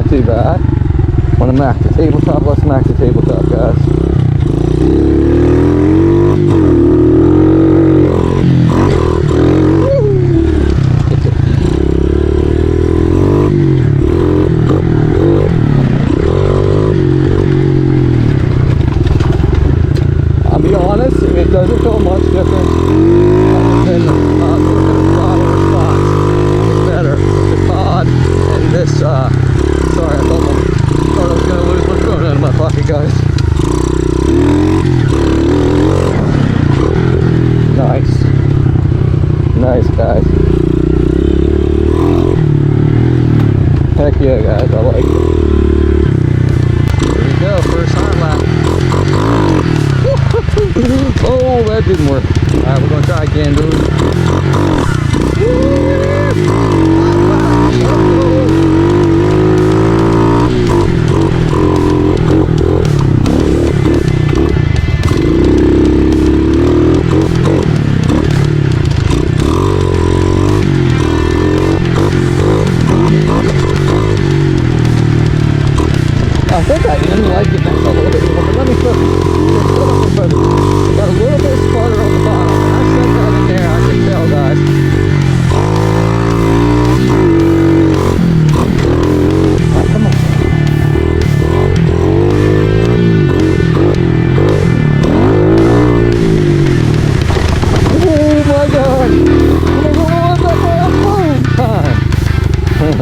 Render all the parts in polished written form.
not too bad. Want to max the tabletop? Let's max the tabletop, guys. I'll be honest, it doesn't feel much different than the throttle response. It's better. The pod and this, sorry, I thought I was going to lose my phone out of my pocket, guys. Nice. Nice, guys. Heck yeah, guys, I like it. Here we go, first hard lap. Oh, that didn't work. Alright, we're going to try again, dude. I think I even like it now a little bit more, but let me show you. Got a little bit of sputter on the bottom, and I said that in there, I can tell, guys. Alright, come on. Oh my god!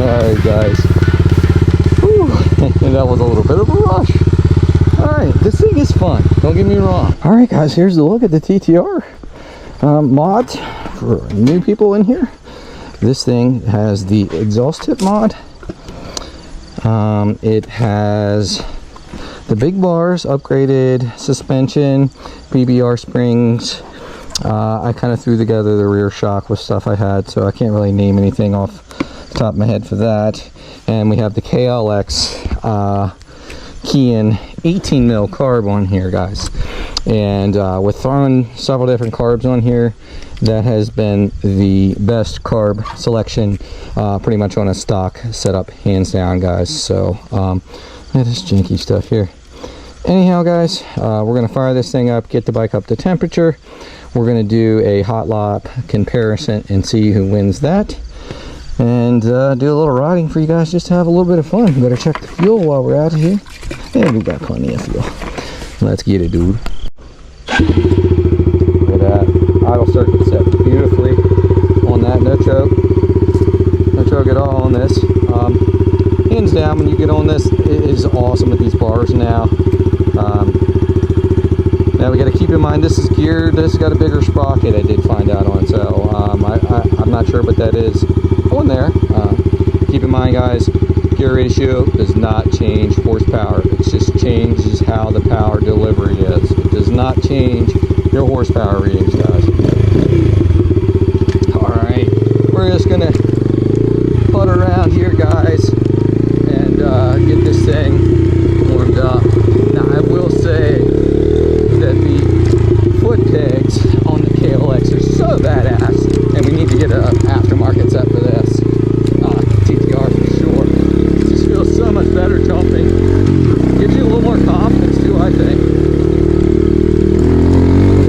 Alright, guys. And that was a little bit of a rush. Alright, this thing is fun, don't get me wrong. Alright guys, here's the look at the TTR mods for new people in here. This thing has the exhaust tip mod. It has the big bars, upgraded suspension, BBR springs. I kind of threw together the rear shock with stuff I had, so I can't really name anything off the top of my head for that. And we have the KLX Kean 18 mil carb on here, guys. And with throwing several different carbs on here, that has been the best carb selection pretty much on a stock setup, hands down, guys. So that is janky stuff here. Anyhow, guys, we're gonna fire this thing up, get the bike up to temperature. We're gonna do a hot lap comparison and see who wins that, and do a little riding for you guys, just to have a little bit of fun. Better check the fuel while we're out here, and we got plenty of fuel. Let's get it, dude. Look at that idle circuit set beautifully on that. No choke at all on this. Hands down, when you get on this, it is awesome with these bars now. Now we got to keep in mind, this is geared, this got a bigger sprocket, I did find out on, so I'm not sure what that is on there. Keep in mind, guys, gear ratio does not change horsepower. It just changes how the power delivery is. It does not change your horsepower readings, guys. Alright, we're just gonna putt around here, guys, and get this thing warmed up. Now I will say that the foot pegs on the KLX are so badass, and we need to get an aftermarket set for this TTR for sure. It just feels so much better jumping. Gives you a little more confidence too, I think.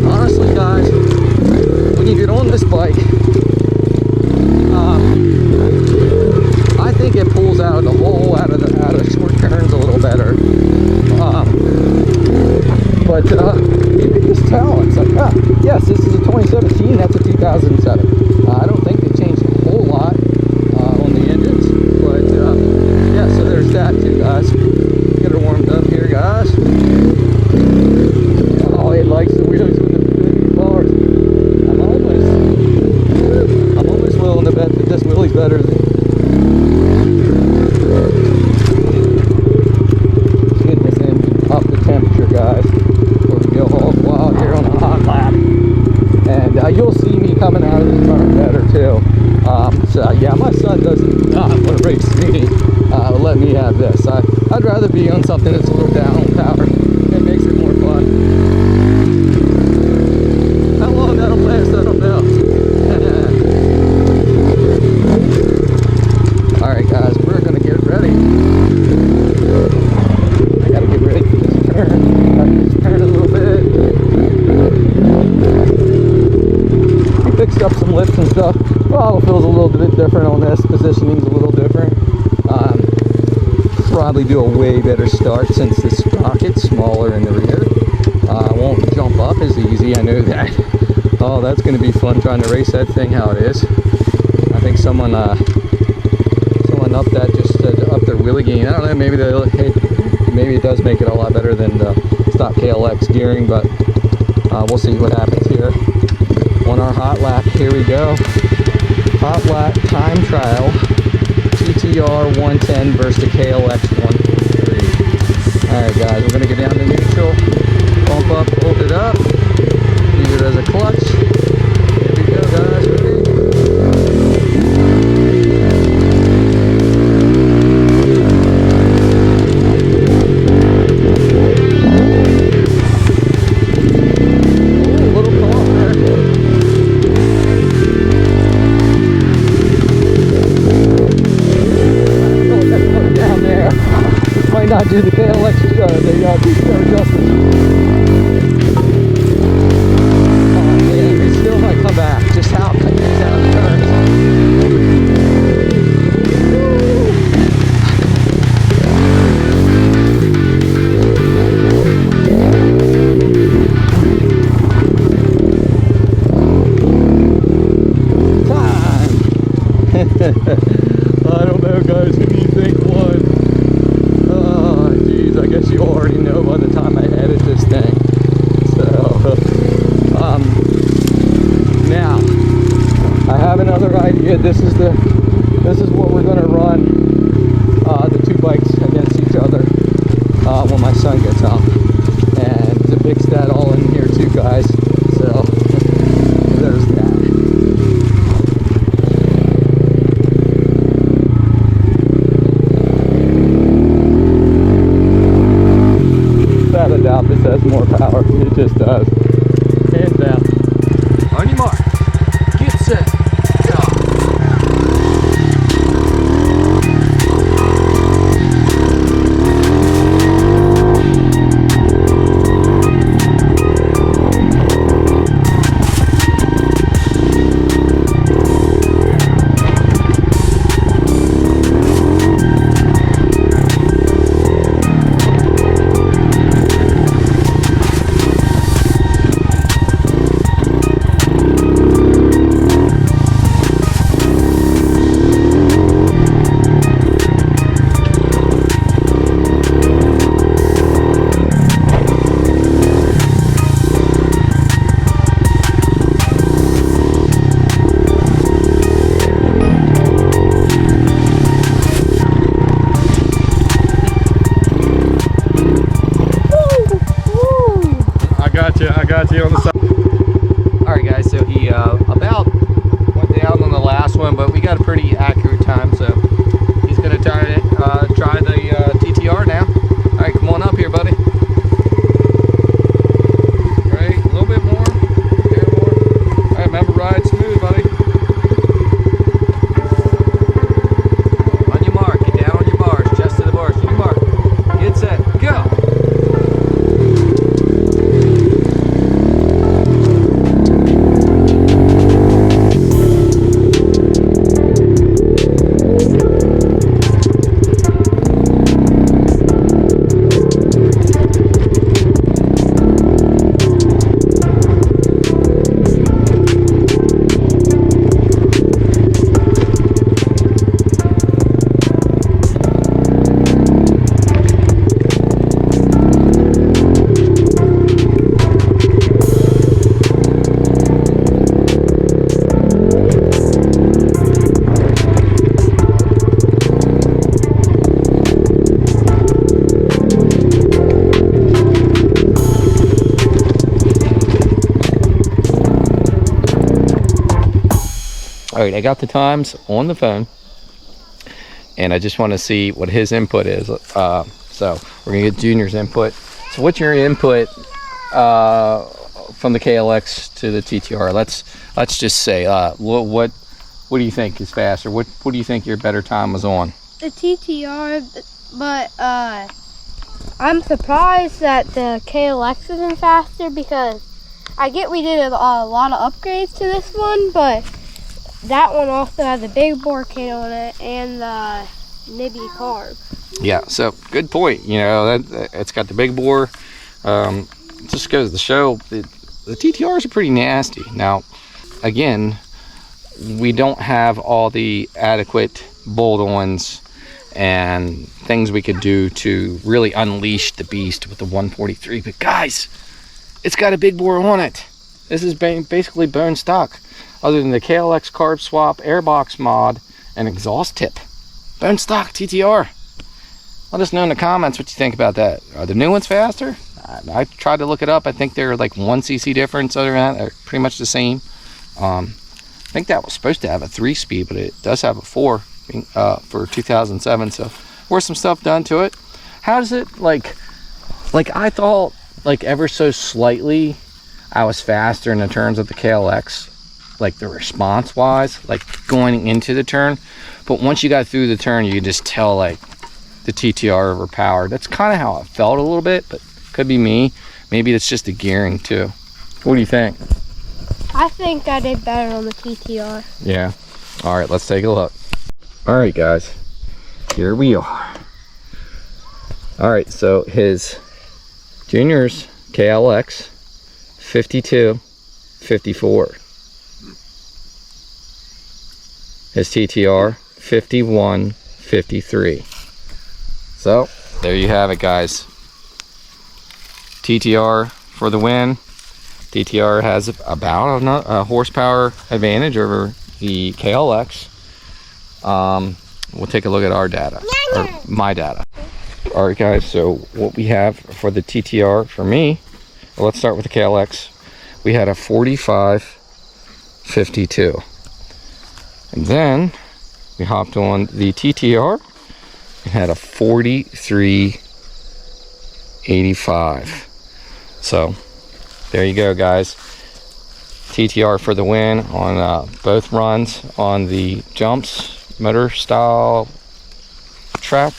Honestly, guys, when you get on this bike, I think it pulls out of the hole, out of the short turns a little better. But you can just tell, it's like, yes, this is a 2017, that's a 2007. I don't think they changed a whole lot on the engines, but yeah, so there's that too, guys. Get her warmed up here, guys. Oh, it likes the wheelies with the bars. I'm always willing to bet that this wheelie's better than getting this engine up to temperature, guys. Go hog wild here on a hot lap, and you'll see me coming out of this turn better too. So yeah, my son does not want to race me. Let me have this. I'd rather be on something that's a little down on power. It makes it more fun. How long that'll last, I don't know. All right, guys, we're gonna get ready stuff. Throttle feels a little bit different on this. Positioning's a little different. Probably do a way better start since the sprocket's smaller in the rear. Won't jump up as easy, I know that. Oh, that's going to be fun trying to race that thing how it is. I think someone upped that just to up their wheelie gain. I don't know, maybe it does make it a lot better than the stock KLX gearing, but we'll see what happens here on our hot lap. Here we go. Hot lap time trial. TTR 110 versus the KLX 143. Alright guys, we're going to go down to neutral. Bump up, hold it up. Use it as a clutch. Here we go guys, ready? Not do the KLX the TTR justice. Oh man, it still might come back. Just how it turns. Time. I don't know, guys. Who do you think won? I guess you already know by the time I edit this thing. So, now I have another idea. This is what we're gonna run the two bikes against each other when my son gets home, and to fix that all in here too, guys. So there's that. Without a doubt, this has more power. It just does. Hands down. On your mark. Get set. Go. I got you on the side. Alright guys, so he about went down on the last one, but we got a pretty accurate time, so he's going to try the TTR now. Alright, come on up here, buddy. Right, a little bit more. Here more. Alright, remember, ride smooth, buddy. On your mark, get down on your bars, chest to the bars. On your mark. Get set, go! Alright, I got the times on the phone, and I just want to see what his input is. So we're going to get Junior's input. So what's your input from the KLX to the TTR? Let's just say, what do you think is faster? What do you think your better time was on? The TTR, but I'm surprised that the KLX isn't faster, because I get we did a lot of upgrades to this one, but that one also has a big bore kit on it and the nibby carb. Yeah, so good point. You know, that it's got the big bore. Just goes to show the TTRs are pretty nasty. Now, again, we don't have all the adequate bolt-ons and things we could do to really unleash the beast with the 143. But guys, it's got a big bore on it. This is basically bone stock, other than the KLX carb swap, airbox mod, and exhaust tip. Bone stock TTR. Let us know in the comments what you think about that. Are the new ones faster? I tried to look it up. I think they're like 1cc difference. Other than that, they're pretty much the same. I think that was supposed to have a 3-speed, but it does have a 4 for 2007. So there's some stuff done to it. How does it like I thought like ever so slightly I was faster in the turns of the KLX, like the response wise, like going into the turn. But once you got through the turn, you could just tell like the TTR overpowered. That's kind of how it felt a little bit, but could be me. Maybe it's just the gearing too. What do you think? I think I did better on the TTR. Yeah. All right, let's take a look. All right, guys, here we are. All right, so his Junior's KLX 52 54. His TTR 51 53. So there you have it, guys. TTR for the win. TTR has about a horsepower advantage over the KLX. We'll take a look at our data, or my data. All right, guys, so what we have for the TTR for me, well, let's start with the KLX. We had a 45.52. And then we hopped on the TTR and had a 43.85. So there you go, guys. TTR for the win on both runs on the jumps motor style track.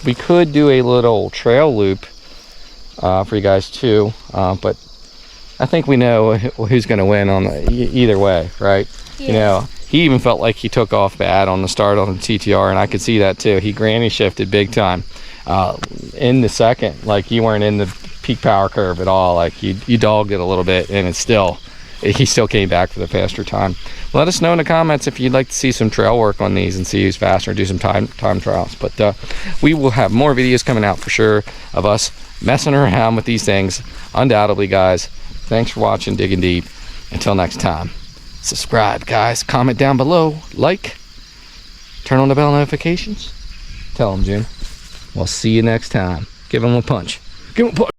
We could do a little trail loop for you guys too, but I think we know who's going to win on either way, right? Yeah. You know, he even felt like he took off bad on the start on the TTR, and I could see that too. He granny shifted big time in the second. Like, you weren't in the peak power curve at all. Like, you dogged it a little bit, and he still came back for the faster time. Let us know in the comments if you'd like to see some trail work on these and see who's faster, do some time trials. But we will have more videos coming out for sure of us messing around with these things, undoubtedly, guys. Thanks for watching Digging Deep. Until next time, subscribe, guys, comment down below, like, turn on the bell notifications. Tell them, June. We'll see you next time. Give them a punch. Give them a punch.